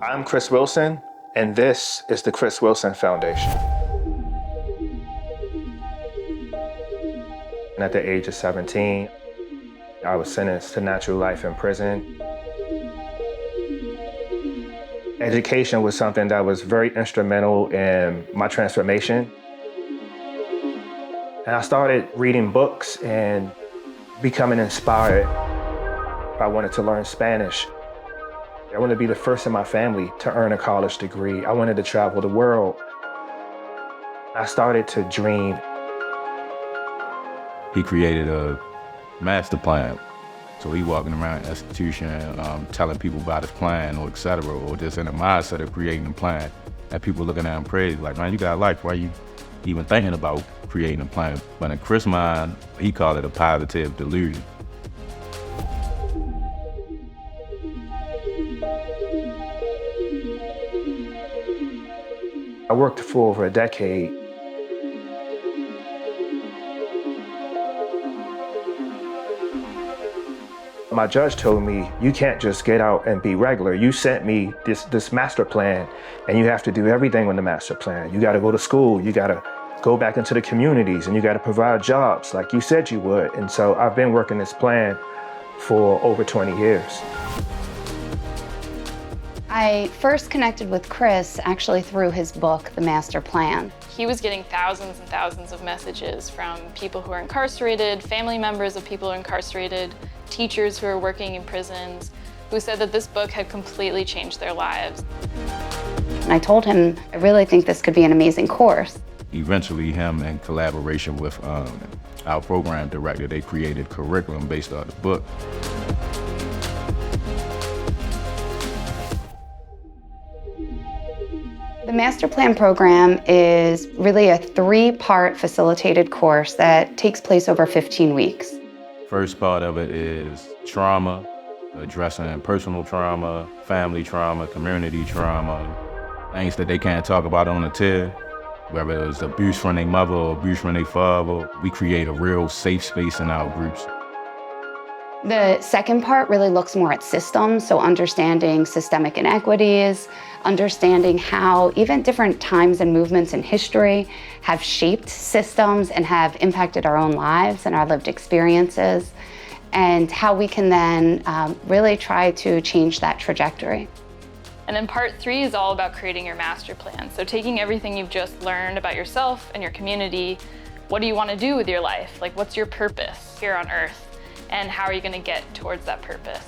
I'm Chris Wilson, and this is the Chris Wilson Foundation. And at the age of 17, I was sentenced to natural life in prison. Education was something that was very instrumental in my transformation. And I started reading books and becoming inspired. I wanted to learn Spanish. I wanted to be the first in my family to earn a college degree. I wanted to travel the world. I started to dream. He created a master plan. So he walking around the institution telling people about his plan or et cetera, or just in the mindset of creating a plan. And people looking at him crazy, like, man, you got a life, why you even thinking about creating a plan? But in Chris' mind, he called it a positive delusion. I worked for over a decade. My judge told me, you can't just get out and be regular. You sent me this master plan, and you have to do everything on the master plan. You gotta go to school, you gotta go back into the communities, and you gotta provide jobs like you said you would. And so I've been working this plan for over 20 years. I first connected with Chris actually through his book, The Master Plan. He was getting thousands and thousands of messages from people who are incarcerated, family members of people who are incarcerated, teachers who are working in prisons, who said that this book had completely changed their lives. And I told him, I really think this could be an amazing course. Eventually, him in collaboration with our program director, they created curriculum based on the book. The Master Plan program is really a 3-part facilitated course that takes place over 15 weeks. First part of it is trauma, addressing personal trauma, family trauma, community trauma, things that they can't talk about on the tier, whether it was abuse from their mother or abuse from their father. We create a real safe space in our groups. The second part really looks more at systems, so understanding systemic inequities, understanding how even different times and movements in history have shaped systems and have impacted our own lives and our lived experiences, and how we can then really try to change that trajectory. And then part 3 is all about creating your master plan. So taking everything you've just learned about yourself and your community, what do you want to do with your life? Like, what's your purpose here on Earth? And how are you going to get towards that purpose?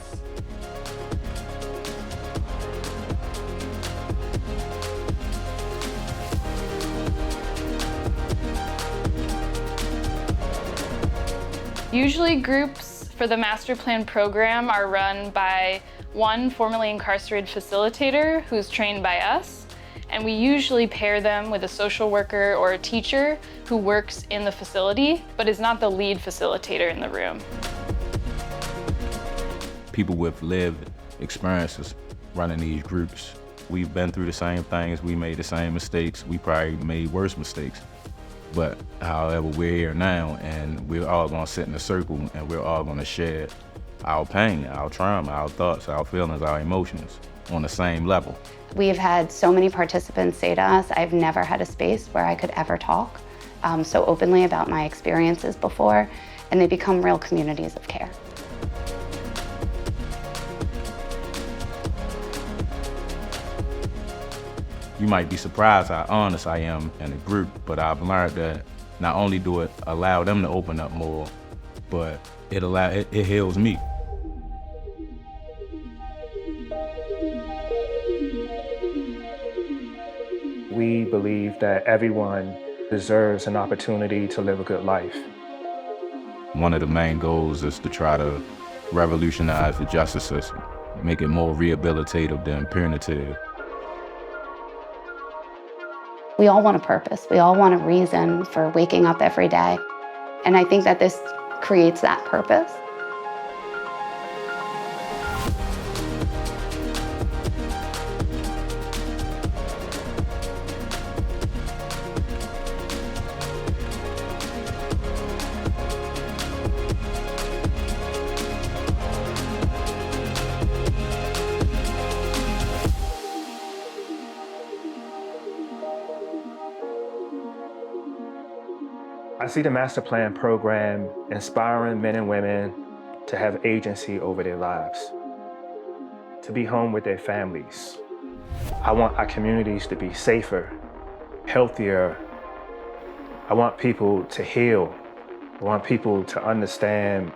Usually groups for the Master Plan program are run by one formerly incarcerated facilitator who's trained by us, and we usually pair them with a social worker or a teacher who works in the facility but is not the lead facilitator in the room. People with lived experiences running these groups. We've been through the same things, we made the same mistakes, we probably made worse mistakes. But however, we're here now, and we're all gonna sit in a circle, and we're all gonna share our pain, our trauma, our thoughts, our feelings, our emotions on the same level. We've had so many participants say to us, I've never had a space where I could ever talk so openly about my experiences before, and they become real communities of care. You might be surprised how honest I am in a group, but I've learned that not only do it allow them to open up more, but it heals me. We believe that everyone deserves an opportunity to live a good life. One of the main goals is to try to revolutionize the justice system, make it more rehabilitative than punitive. We all want a purpose. We all want a reason for waking up every day. And I think that this creates that purpose. see the master plan program inspiring men and women to have agency over their lives, to be home with their families. I want our communities to be safer, healthier. I want people to heal. I want people to understand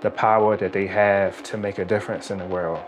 the power that they have to make a difference in the world.